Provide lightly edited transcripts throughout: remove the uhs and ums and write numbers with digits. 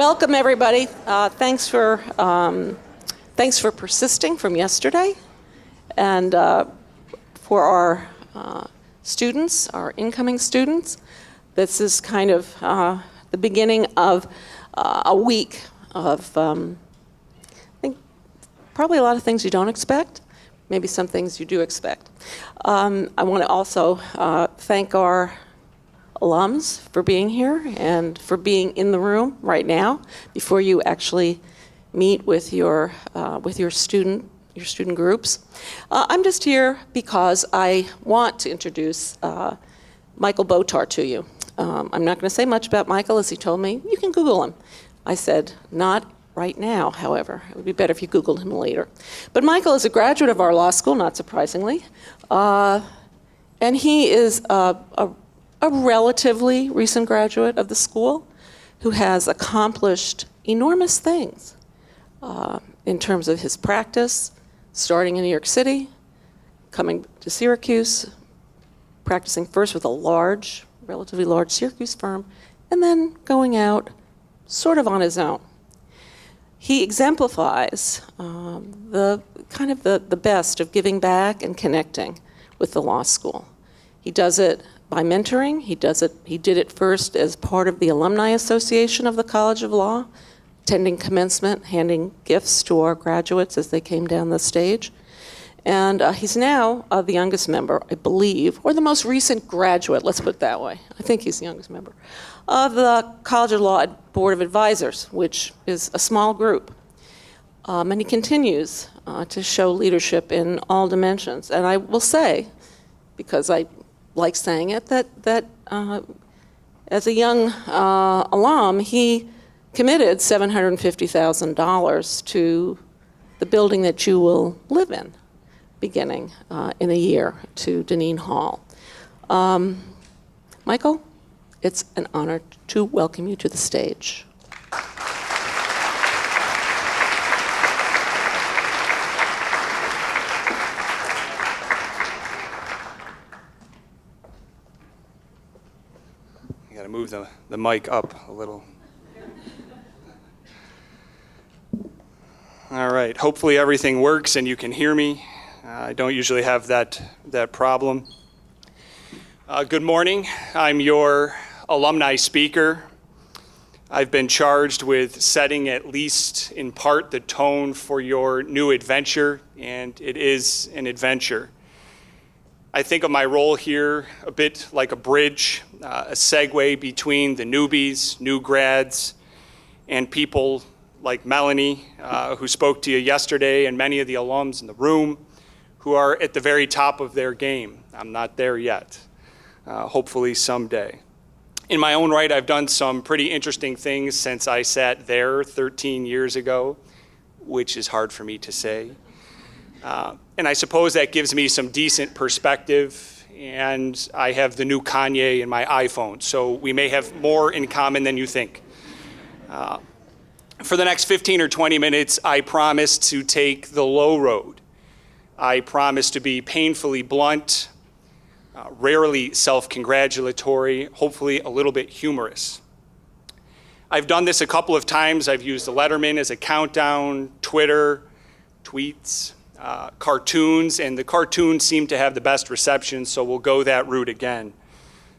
Welcome, everybody. Thanks for persisting from yesterday, and for our students, our incoming students. This is kind of the beginning of a week of, I think, probably a lot of things you don't expect, maybe some things you do expect. I want to also thank our alums for being here and for being in the room right now before you actually meet with your student groups. I'm just here because I want to introduce Michael Bottar to you. I'm not going to say much about Michael, as he told me. You can Google him. I said, not right now, however. It would be better if you Googled him later. But Michael is a graduate of our law school, not surprisingly. And he is a relatively recent graduate of the school who has accomplished enormous things in terms of his practice, starting in New York City, coming to Syracuse, practicing first with a relatively large Syracuse firm, and then going out sort of on his own. He exemplifies the best of giving back and connecting with the law school. He does it by mentoring. He did it first as part of the Alumni Association of the College of Law, attending commencement, handing gifts to our graduates as they came down the stage. And he's now the youngest member, I believe, or the most recent graduate, let's put it that way. I think he's the youngest member, of the College of Law Board of Advisors, which is a small group. And he continues to show leadership in all dimensions. And I will say, because I like saying it, that as a young alum, he committed $750,000 to the building that you will live in, beginning in a year, to Dineen Hall. Michael, it's an honor to welcome you to the stage. Move the mic up a little. All right, hopefully everything works and you can hear me. I don't usually have that problem. Good morning, I'm your alumni speaker. I've been charged with setting, at least in part, the tone for your new adventure, and it is an adventure. I think of my role here a bit like a bridge, a segue between the newbies, new grads, and people like Melanie, who spoke to you yesterday, and many of the alums in the room who are at the very top of their game. I'm not there yet, hopefully someday. In my own right, I've done some pretty interesting things since I sat there 13 years ago, which is hard for me to say. And I suppose that gives me some decent perspective, and I have the new Kanye in my iPhone, so we may have more in common than you think. For the next 15 or 20 minutes, I promise to take the low road. I promise to be painfully blunt, rarely self-congratulatory, hopefully a little bit humorous. I've done this a couple of times. I've used the Letterman as a countdown, Twitter, tweets, cartoons, and the cartoons seem to have the best reception, so we'll go that route again.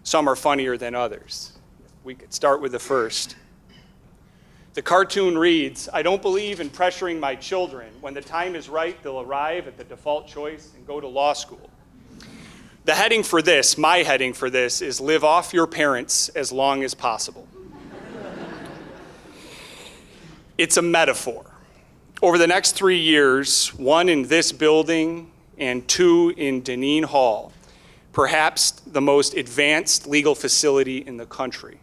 Some are funnier than others. We could start with the first. The cartoon reads, "I don't believe in pressuring my children. When the time is right, they'll arrive at the default choice and go to law school." The heading for this, my heading for this, is live off your parents as long as possible. It's a metaphor. Over the next 3 years, one in this building and two in Dineen Hall, perhaps the most advanced legal facility in the country.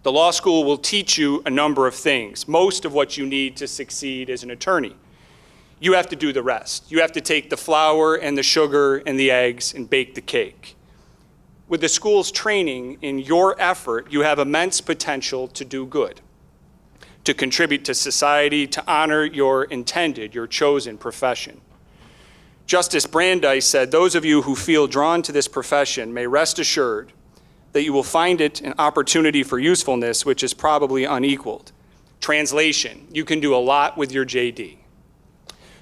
The law school will teach you a number of things, most of what you need to succeed as an attorney. You have to do the rest. You have to take the flour and the sugar and the eggs and bake the cake. With the school's training, in your effort, you have immense potential to do good, to contribute to society, to honor your intended, your chosen profession. Justice Brandeis said, "Those of you who feel drawn to this profession may rest assured that you will find it an opportunity for usefulness which is probably unequaled. Translation, you can do a lot with your JD.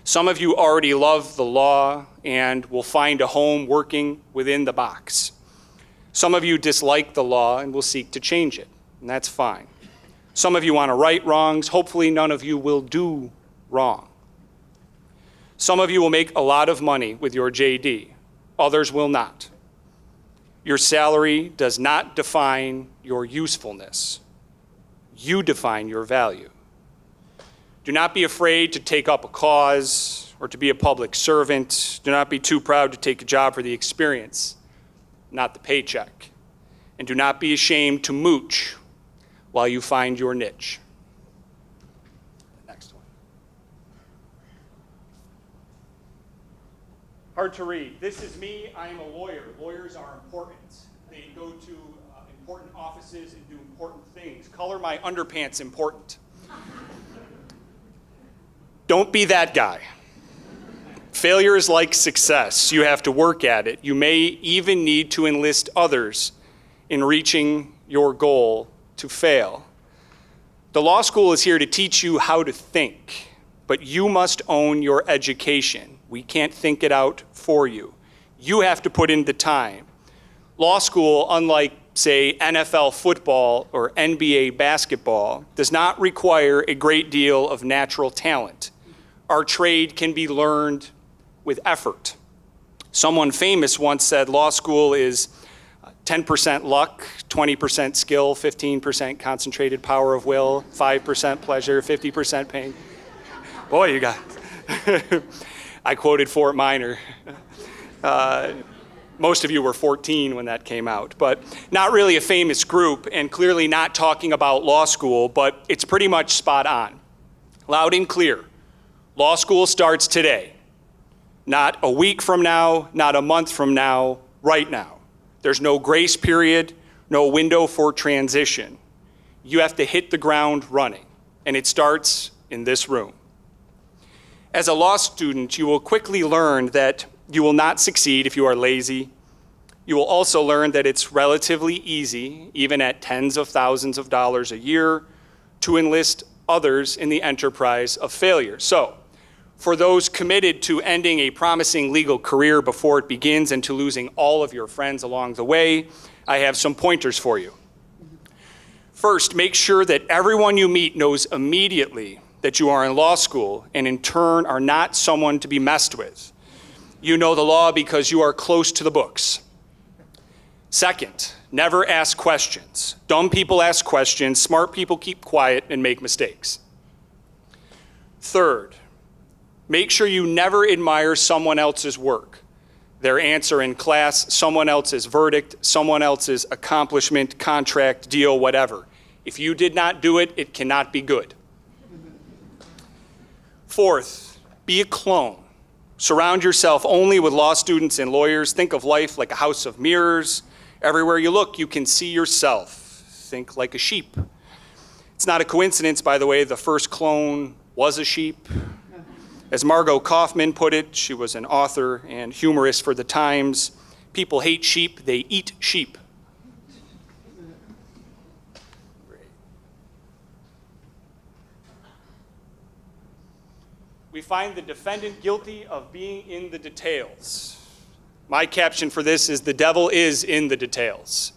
Some of you already love the law and will find a home working within the box. Some of you dislike the law and will seek to change it, and that's fine. Some of you want to right wrongs. Hopefully none of you will do wrong. Some of you will make a lot of money with your JD. Others will not. Your salary does not define your usefulness. You define your value. Do not be afraid to take up a cause or to be a public servant. Do not be too proud to take a job for the experience, not the paycheck. And do not be ashamed to mooch while you find your niche. Next one. Hard to read. This is me. I am a lawyer. Lawyers are important. They go to important offices and do important things. Color my underpants important. Don't be that guy. Failure is like success. You have to work at it. You may even need to enlist others in reaching your goal to fail. The law school is here to teach you how to think, but you must own your education. We can't think it out for you. You have to put in the time. Law school, unlike, say, NFL football or NBA basketball, does not require a great deal of natural talent. Our trade can be learned with effort. Someone famous once said law school is 10% luck, 20% skill, 15% concentrated power of will, 5% pleasure, 50% pain. Boy, you got I quoted Fort Minor. Most of you were 14 when that came out, but not really a famous group and clearly not talking about law school, but it's pretty much spot on. Loud and clear. Law school starts today. Not a week from now, not a month from now, right now. There's no grace period, no window for transition. You have to hit the ground running, and it starts in this room. As a law student, you will quickly learn that you will not succeed if you are lazy. You will also learn that it's relatively easy, even at tens of thousands of dollars a year, to enlist others in the enterprise of failure. So, for those committed to ending a promising legal career before it begins and to losing all of your friends along the way, I have some pointers for you. First, make sure that everyone you meet knows immediately that you are in law school and in turn are not someone to be messed with. You know the law because you are close to the books. Second, never ask questions. Dumb people ask questions, smart people keep quiet and make mistakes. Third, make sure you never admire someone else's work, their answer in class, someone else's verdict, someone else's accomplishment, contract, deal, whatever. If you did not do it, it cannot be good. Fourth, be a clone. Surround yourself only with law students and lawyers. Think of life like a house of mirrors. Everywhere you look, you can see yourself. Think like a sheep. It's not a coincidence, by the way, the first clone was a sheep. As Margot Kaufman put it, she was an author and humorist for the Times, people hate sheep, they eat sheep. We find the defendant guilty of being in the details. My caption for this is, the devil is in the details.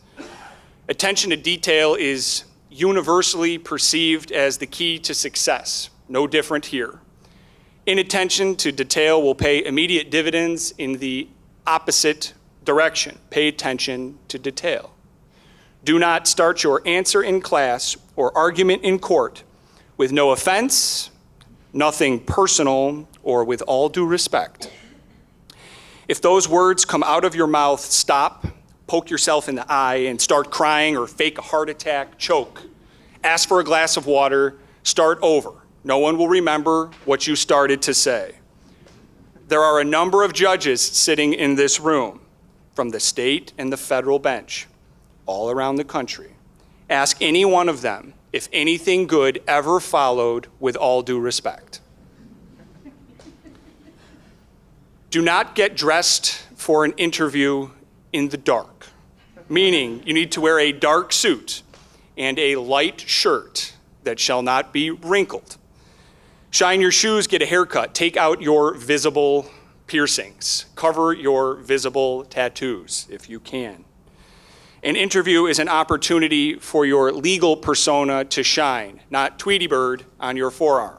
Attention to detail is universally perceived as the key to success. No different here. Inattention to detail will pay immediate dividends in the opposite direction. Pay attention to detail. Do not start your answer in class or argument in court with no offense, nothing personal, or with all due respect. If those words come out of your mouth, stop, poke yourself in the eye, and start crying or fake a heart attack, choke. Ask for a glass of water, start over. No one will remember what you started to say. There are a number of judges sitting in this room from the state and the federal bench all around the country. Ask any one of them if anything good ever followed with all due respect. Do not get dressed for an interview in the dark, meaning you need to wear a dark suit and a light shirt that shall not be wrinkled. Shine your shoes, get a haircut, take out your visible piercings, cover your visible tattoos if you can. An interview is an opportunity for your legal persona to shine, not Tweety Bird on your forearm.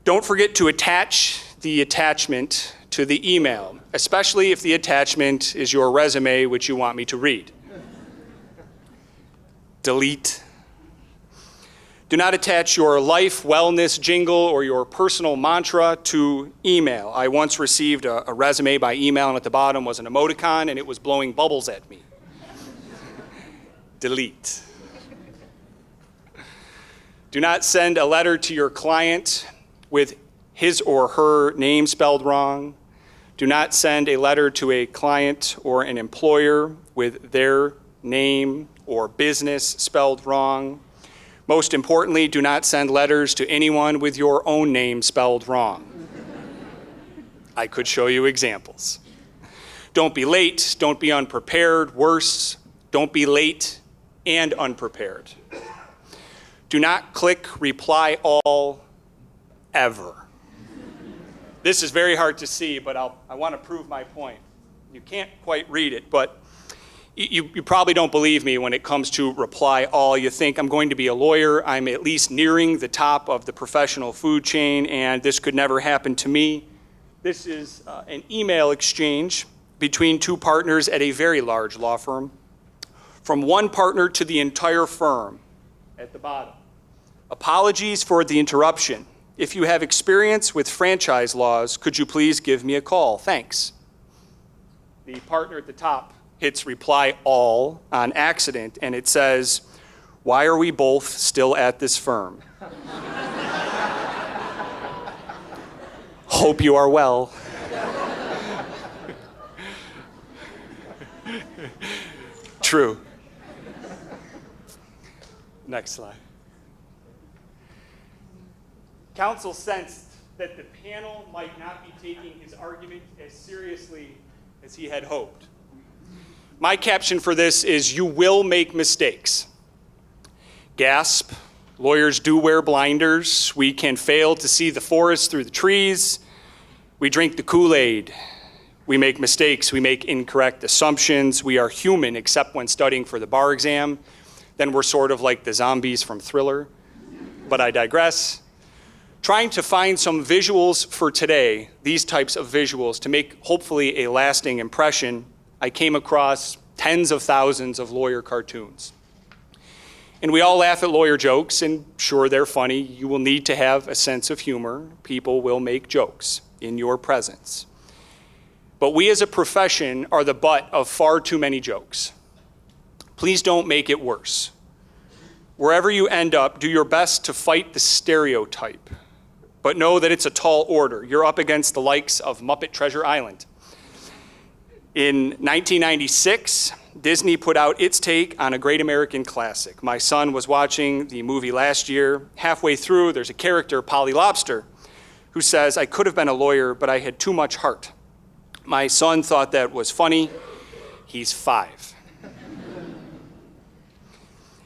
Don't forget to attach the attachment to the email, especially if the attachment is your resume, which you want me to read. Delete. Do not attach your life wellness jingle or your personal mantra to email. I once received a resume by email, and at the bottom was an emoticon, and it was blowing bubbles at me. Delete. Do not send a letter to your client with his or her name spelled wrong. Do not send a letter to a client or an employer with their name or business spelled wrong. Most importantly, do not send letters to anyone with your own name spelled wrong. I could show you examples. Don't be late, don't be unprepared. Worse, don't be late and unprepared. Do not click reply all ever. This is very hard to see, but I want to prove my point. You can't quite read it, but you probably don't believe me when it comes to reply all. You think I'm going to be a lawyer, I'm at least nearing the top of the professional food chain, and this could never happen to me. This is an email exchange between two partners at a very large law firm. From one partner to the entire firm at the bottom. Apologies for the interruption. If you have experience with franchise laws, could you please give me a call? Thanks. The partner at the top hits reply all on accident, and it says, why are we both still at this firm? Hope you are well. True. Next slide. Counsel sensed that the panel might not be taking his argument as seriously as he had hoped. My caption for this is, you will make mistakes. Gasp, lawyers do wear blinders. We can fail to see the forest through the trees. We drink the Kool-Aid. We make mistakes. We make incorrect assumptions. We are human, except when studying for the bar exam. Then we're sort of like the zombies from Thriller. But I digress. Trying to find some visuals for today, these types of visuals, to make hopefully a lasting impression, I came across tens of thousands of lawyer cartoons. And we all laugh at lawyer jokes, and sure, they're funny. You will need to have a sense of humor. People will make jokes in your presence. But we as a profession are the butt of far too many jokes. Please don't make it worse. Wherever you end up, do your best to fight the stereotype. But know that it's a tall order. You're up against the likes of Muppet Treasure Island. In 1996, Disney put out its take on a great American classic. My son was watching the movie last year. Halfway through, there's a character, Polly Lobster, who says, I could have been a lawyer, but I had too much heart. My son thought that was funny. He's 5.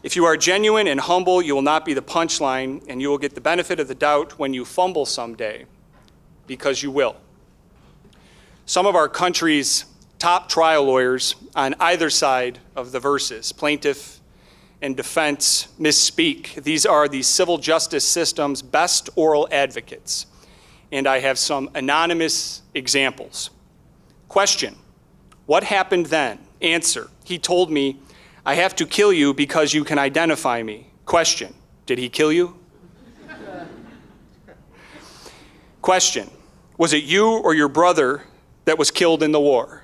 If you are genuine and humble, you will not be the punchline, and you will get the benefit of the doubt when you fumble someday, because you will. Some of our country's top trial lawyers on either side of the verses, plaintiff and defense, misspeak. These are the civil justice system's best oral advocates, and I have some anonymous examples. Question, what happened then? Answer, he told me, I have to kill you because you can identify me. Question, did he kill you? Question, was it you or your brother that was killed in the war?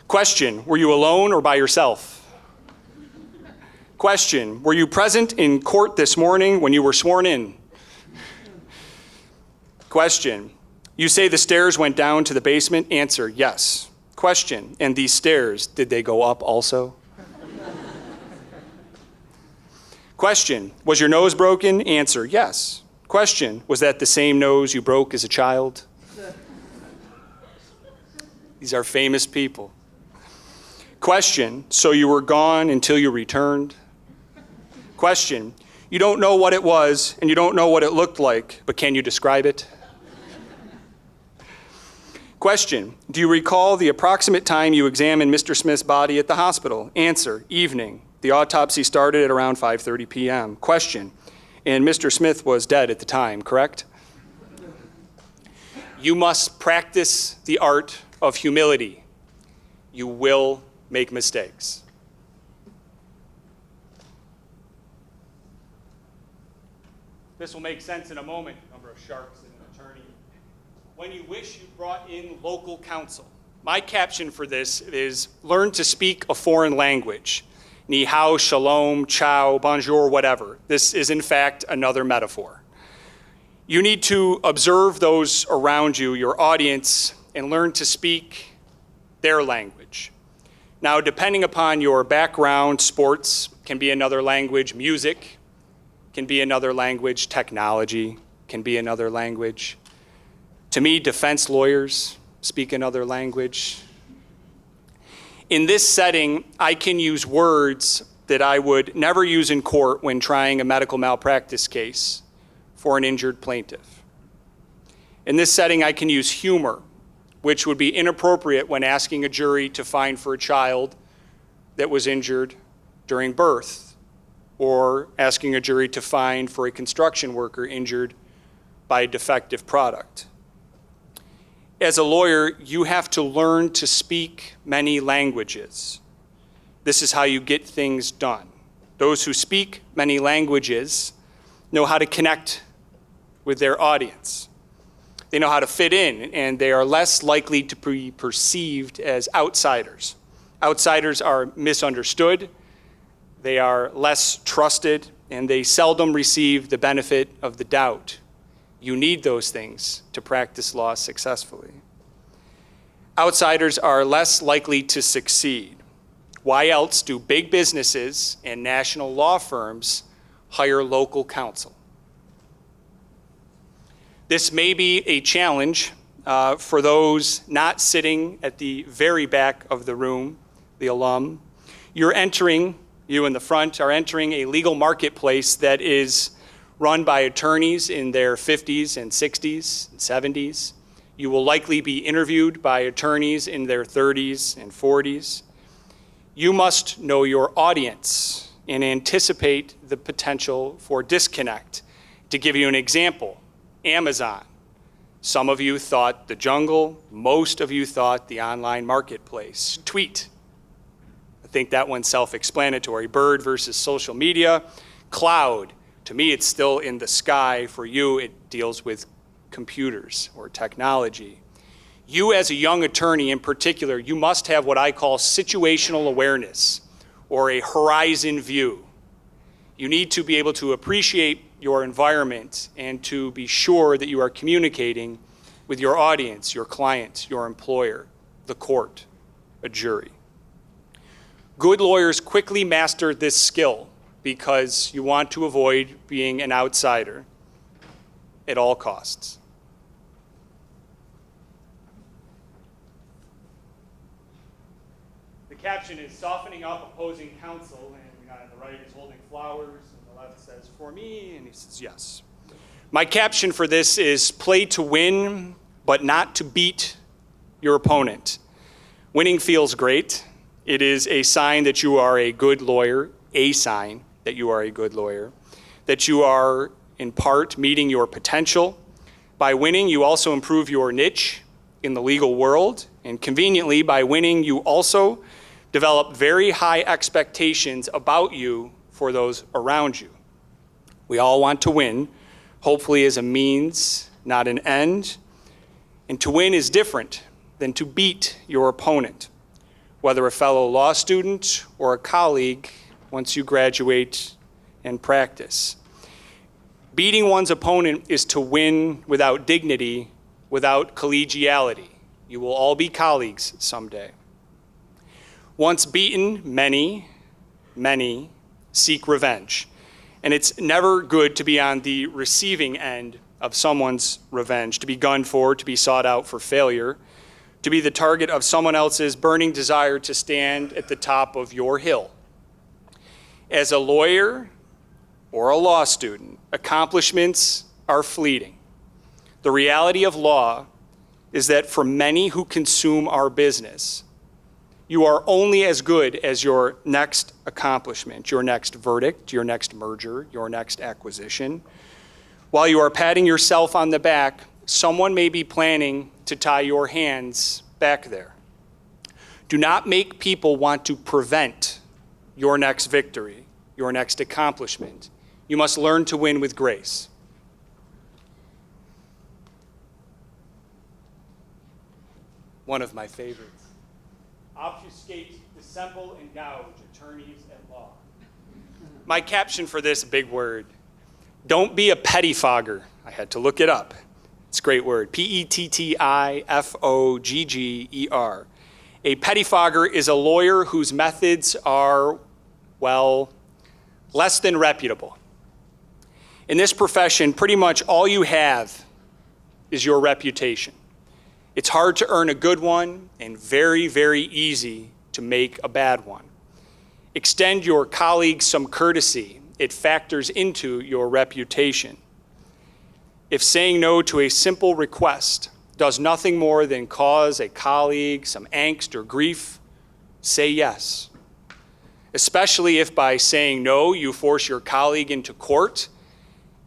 Question, were you alone or by yourself? Question, were you present in court this morning when you were sworn in? Question, you say the stairs went down to the basement? Answer, yes. Question, and these stairs, did they go up also? Question, was your nose broken? Answer, yes. Question, was that the same nose you broke as a child? These are famous people. Question, so you were gone until you returned? Question, you don't know what it was and you don't know what it looked like, but can you describe it? Question, do you recall the approximate time you examined Mr. Smith's body at the hospital? Answer, evening. The autopsy started at around 5:30 p.m. Question, and Mr. Smith was dead at the time, correct? You must practice the art of humility. You will make mistakes. This will make sense in a moment, number of sharks and an attorney. When you wish you brought in local counsel. My caption for this is learn to speak a foreign language. Ni hao, shalom, ciao, bonjour, whatever. This is in fact another metaphor. You need to observe those around you, your audience, and learn to speak their language. Now, depending upon your background, sports can be another language, music can be another language, technology can be another language. To me, defense lawyers speak another language. In this setting, I can use words that I would never use in court when trying a medical malpractice case for an injured plaintiff. In this setting, I can use humor, which would be inappropriate when asking a jury to fine for a child that was injured during birth, or asking a jury to fine for a construction worker injured by a defective product. As a lawyer, you have to learn to speak many languages. This is how you get things done. Those who speak many languages know how to connect with their audience. They know how to fit in, and they are less likely to be perceived as outsiders. Outsiders are misunderstood, they are less trusted, and they seldom receive the benefit of the doubt. You need those things to practice law successfully. Outsiders are less likely to succeed. Why else do big businesses and national law firms hire local counsel? This may be a challenge for those not sitting at the very back of the room, the alum. You in the front are entering a legal marketplace that is run by attorneys in their 50s and 60s and 70s. You will likely be interviewed by attorneys in their 30s and 40s. You must know your audience and anticipate the potential for disconnect. To give you an example, Amazon. Some of you thought the jungle, most of you thought the online marketplace. Tweet. I think that one's self-explanatory. Bird versus social media. Cloud. To me, it's still in the sky. For you, it deals with computers or technology. You as a young attorney in particular, you must have what I call situational awareness or a horizon view. You need to be able to appreciate your environment and to be sure that you are communicating with your audience, your client, your employer, the court, a jury. Good lawyers quickly master this skill because you want to avoid being an outsider at all costs. The caption is softening up opposing counsel, and the guy on the right is holding flowers, and the left says, for me, and he says, yes. My caption for this is play to win, but not to beat your opponent. Winning feels great. It is a sign that you are a good lawyer, a sign that you are a good lawyer, that you are in part meeting your potential. By winning, you also improve your niche in the legal world, and conveniently, by winning, you also develop very high expectations about you for those around you. We all want to win, hopefully as a means, not an end. And to win is different than to beat your opponent, whether a fellow law student or a colleague once you graduate and practice. Beating one's opponent is to win without dignity, without collegiality. You will all be colleagues someday. Once beaten, many seek revenge. And it's never good to be on the receiving end of someone's revenge, to be gunned for, to be sought out for failure. to be the target of someone else's burning desire to stand at the top of your hill. As a lawyer or a law student, accomplishments are fleeting. The reality of law is that for many who consume our business, you are only as good as your next accomplishment, your next verdict, your next merger, your next acquisition. While you are patting yourself on the back, someone may be planning to tie your hands back there. Do not make people want to prevent your next victory, your next accomplishment. You must learn to win with grace. One of my favorites. Obfuscate, dissemble, and gouge attorneys at law. My caption for this big word: don't be a pettifogger. I had to look it up. It's a great word. Pettifogger. A pettifogger is a lawyer whose methods are, well, less than reputable. In this profession, pretty much all you have is your reputation. It's hard to earn a good one and very, very easy to make a bad one. Extend your colleagues some courtesy. It factors into your reputation. If saying no to a simple request does nothing more than cause a colleague some angst or grief, say yes. Especially if by saying no, you force your colleague into court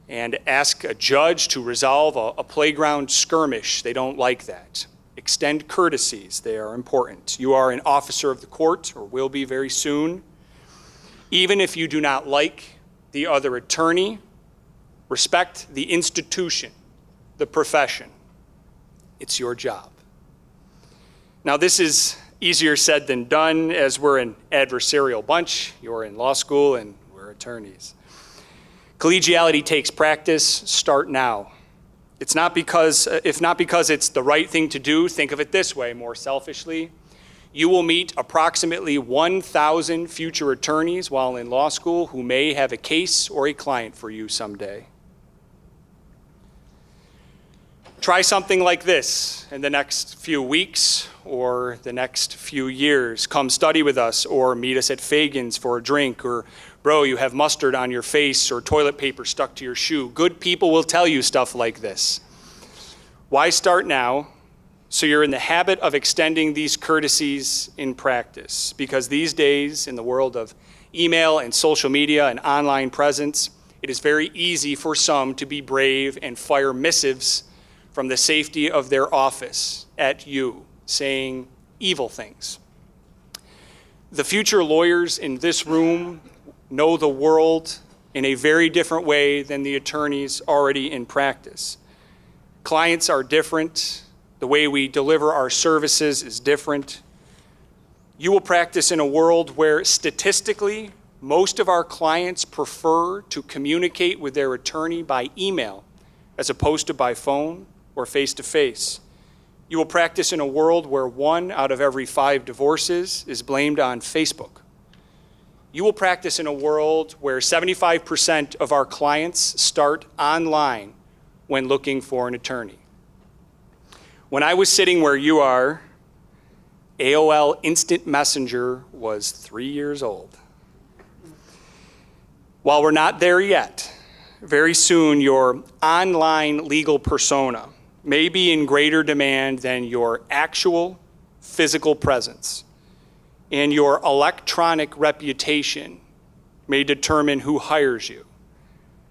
and ask a judge to resolve a playground skirmish. They don't like that. Extend courtesies. They are important. You are an officer of the court, or will be very soon. Even if you do not like the other attorney, respect the institution, the profession. It's your job. Now, this is easier said than done, as we're an adversarial bunch. You're in law school and we're attorneys. Collegiality takes practice. Start now. It's not because, if not because it's the right thing to do, think of it this way, more selfishly. You will meet approximately 1,000 future attorneys while in law school who may have a case or a client for you someday. Try something like this in the next few weeks or the next few years. Come study with us or meet us at Fagan's for a drink, or bro, you have mustard on your face or toilet paper stuck to your shoe. Good people will tell you stuff like this. Why start now? So you're in the habit of extending these courtesies in practice. Because these days, in the world of email and social media and online presence, it is very easy for some to be brave and fire missives from the safety of their office at you, saying evil things. The future lawyers in this room know the world in a very different way than the attorneys already in practice. Clients are different. The way we deliver our services is different. You will practice in a world where statistically, most of our clients prefer to communicate with their attorney by email as opposed to by phone or face-to-face. You will practice in a world where 1 out of every 5 divorces is blamed on Facebook. You will practice in a world where 75% of our clients start online when looking for an attorney. When I was sitting where you are, AOL Instant Messenger was 3 years old. While we're not there yet, very soon your online legal persona may be in greater demand than your actual physical presence, and your electronic reputation may determine who hires you.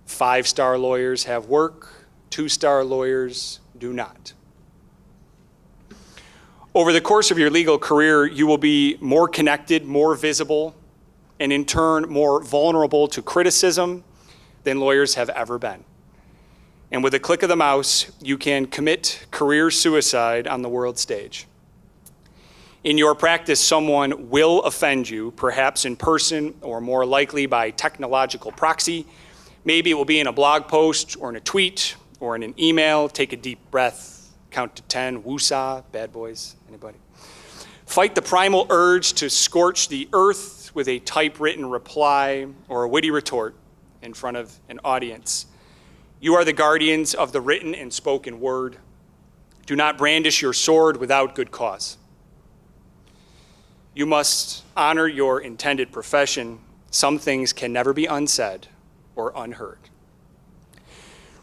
5-star lawyers have work, 2-star lawyers do not. Over the course of your legal career, you will be more connected, more visible, and in turn, more vulnerable to criticism than lawyers have ever been. And with a click of the mouse, you can commit career suicide on the world stage. In your practice, someone will offend you, perhaps in person or more likely by technological proxy. Maybe it will be in a blog post or in a tweet or in an email. Take a deep breath, count to 10, woosah, bad boys, anybody? Fight the primal urge to scorch the earth with a typewritten reply or a witty retort in front of an audience. You are the guardians of the written and spoken word. Do not brandish your sword without good cause. You must honor your intended profession. Some things can never be unsaid or unheard.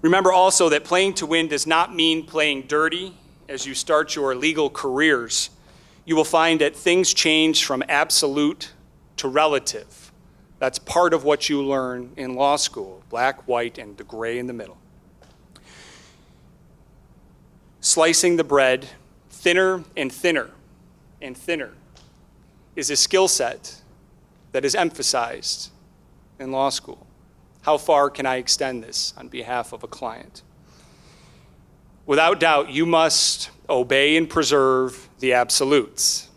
Remember also that playing to win does not mean playing dirty as you start your legal careers. You will find that things change from absolute to relative. That's part of what you learn in law school, black, white, and the gray in the middle. Slicing the bread thinner and thinner and thinner is a skill set that is emphasized in law school. How far can I extend this on behalf of a client? Without doubt, you must obey and preserve the absolutes,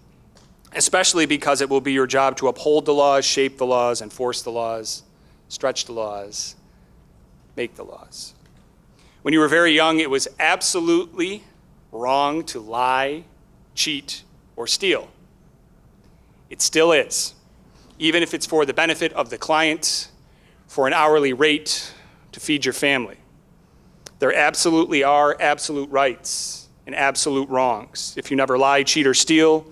especially because it will be your job to uphold the laws, shape the laws, enforce the laws, stretch the laws, make the laws. When you were very young, it was absolutely wrong to lie, cheat, or steal. It still is, even if it's for the benefit of the client, for an hourly rate to feed your family. There absolutely are absolute rights and absolute wrongs. If you never lie, cheat, or steal,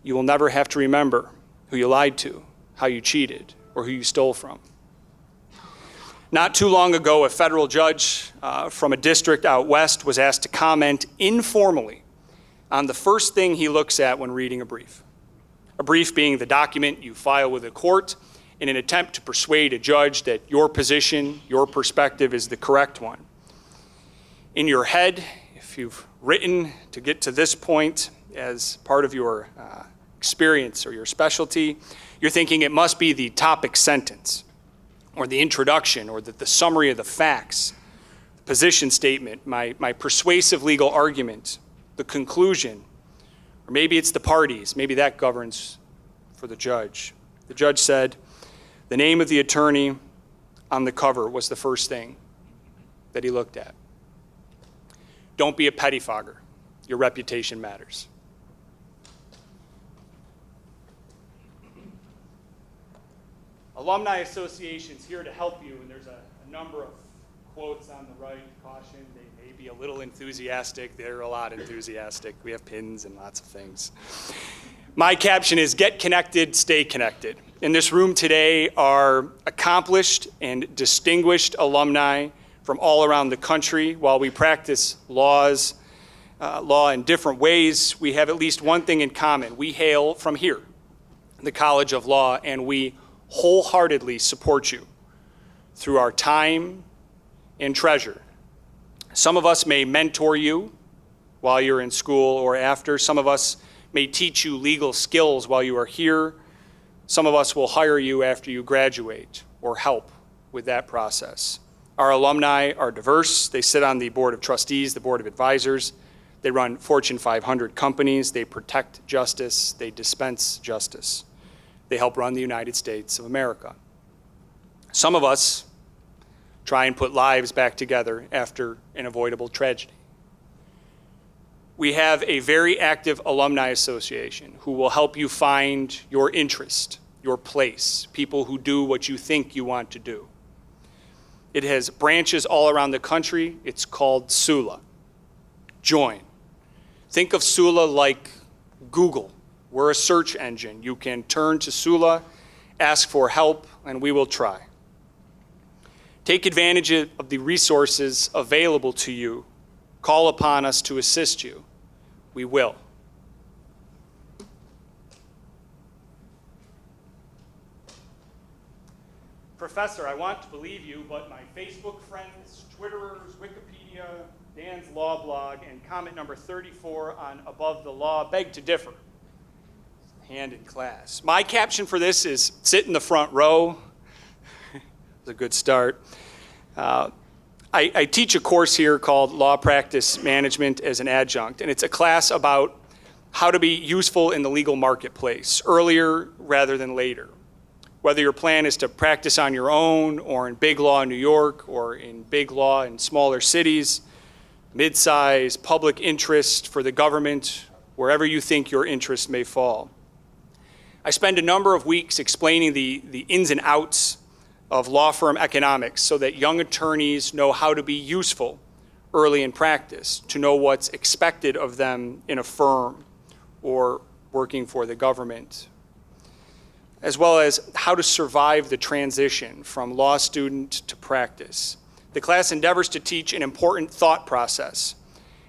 you will never have to remember who you lied to, how you cheated, or who you stole from. Not too long ago, a federal judge from a district out west was asked to comment informally on the first thing he looks at when reading a brief. A brief being the document you file with a court in an attempt to persuade a judge that your position, your perspective is the correct one. In your head, if you've written to get to this point as part of your experience or your specialty, you're thinking it must be the topic sentence, or the introduction, or the summary of the facts, the position statement, my persuasive legal argument, the conclusion, or maybe it's the parties, maybe that governs for the judge. The judge said, the name of the attorney on the cover was the first thing that he looked at. Don't be a pettifogger. Your reputation matters. Alumni Association is here to help you, and there's a number of quotes on the right. Caution, they may be a little enthusiastic. They're a lot enthusiastic. We have pins and lots of things. My caption is, get connected, stay connected. In this room today are accomplished and distinguished alumni from all around the country. While we practice law in different ways, we have at least one thing in common. We hail from here, the College of Law, and we wholeheartedly support you through our time and treasure. Some of us may mentor you while you're in school or after. Some of us may teach you legal skills while you are here. Some of us will hire you after you graduate or help with that process. Our alumni are diverse. They sit on the board of trustees, the board of advisors. They run Fortune 500 companies. They protect justice. They dispense justice. They help run the United States of America. Some of us try and put lives back together after an avoidable tragedy. We have a very active alumni association who will help you find your interest, your place, people who do what you think you want to do. It has branches all around the country. It's called SULA. Join. Think of SULA like Google. We're a search engine. You can turn to SULA, ask for help, and we will try. Take advantage of the resources available to you. Call upon us to assist you. We will. Professor, I want to believe you, but my Facebook friends, Twitterers, Wikipedia, Dan's Law Blog, and comment number 34 on Above the Law beg to differ. Hand in class. My caption for this is sit in the front row. It's a good start. I teach a course here called Law Practice Management as an adjunct, and it's a class about how to be useful in the legal marketplace, earlier rather than later. Whether your plan is to practice on your own or in big law in New York or in big law in smaller cities, mid-size, public interest for the government, wherever you think your interest may fall. I spend a number of weeks explaining the ins and outs of law firm economics so that young attorneys know how to be useful early in practice, to know what's expected of them in a firm or working for the government, as well as how to survive the transition from law student to practice. The class endeavors to teach an important thought process,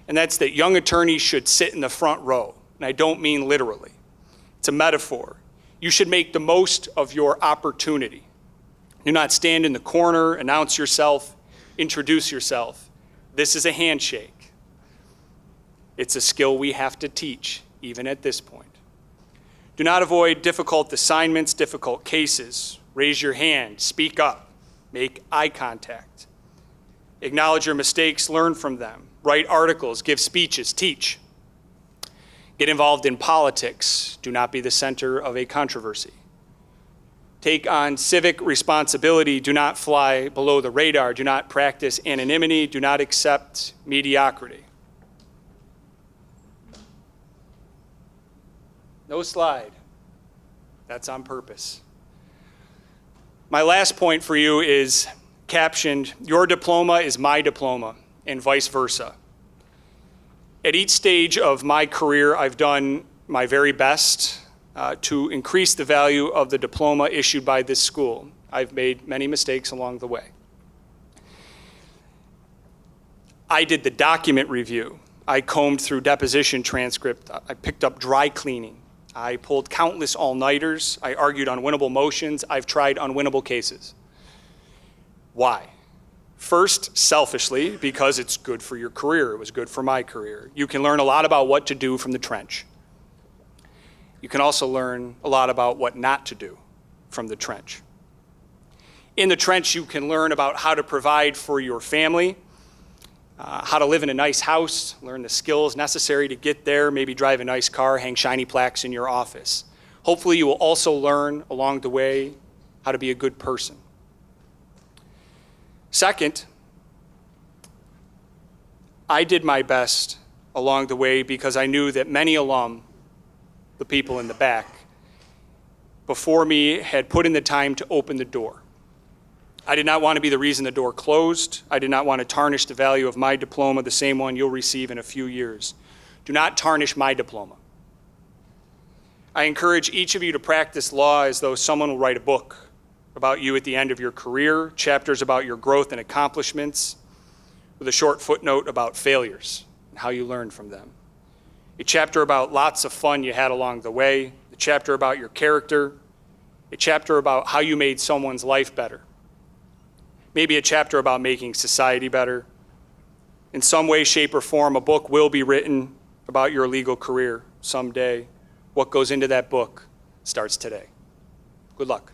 and that's that young attorneys should sit in the front row. And I don't mean literally. It's a metaphor. You should make the most of your opportunity. Do not stand in the corner, announce yourself, introduce yourself. This is a handshake. It's a skill we have to teach, even at this point. Do not avoid difficult assignments, difficult cases. Raise your hand, speak up, make eye contact. Acknowledge your mistakes, learn from them. Write articles, give speeches, teach. Get involved in politics. Do not be the center of a controversy. Take on civic responsibility. Do not fly below the radar. Do not practice anonymity. Do not accept mediocrity. No slide. That's on purpose. My last point for you is captioned, "Your diploma is my diploma," and vice versa. At each stage of my career, I've done my very best to increase the value of the diploma issued by this school. I've made many mistakes along the way. I did the document review. I combed through deposition transcript. I picked up dry cleaning. I pulled countless all-nighters. I argued unwinnable motions. I've tried unwinnable cases. Why? First, selfishly, because it's good for your career. It was good for my career. You can learn a lot about what to do from the trench. You can also learn a lot about what not to do from the trench. In the trench, you can learn about how to provide for your family, how to live in a nice house, learn the skills necessary to get there, maybe drive a nice car, hang shiny plaques in your office. Hopefully, you will also learn along the way how to be a good person. Second, I did my best along the way because I knew that many alum, the people in the back, before me had put in the time to open the door. I did not want to be the reason the door closed. I did not want to tarnish the value of my diploma, the same one you'll receive in a few years. Do not tarnish my diploma. I encourage each of you to practice law as though someone will write a book about you at the end of your career, chapters about your growth and accomplishments, with a short footnote about failures and how you learned from them. A chapter about lots of fun you had along the way, a chapter about your character, a chapter about how you made someone's life better, maybe a chapter about making society better. In some way, shape, or form, a book will be written about your legal career someday. What goes into that book starts today. Good luck.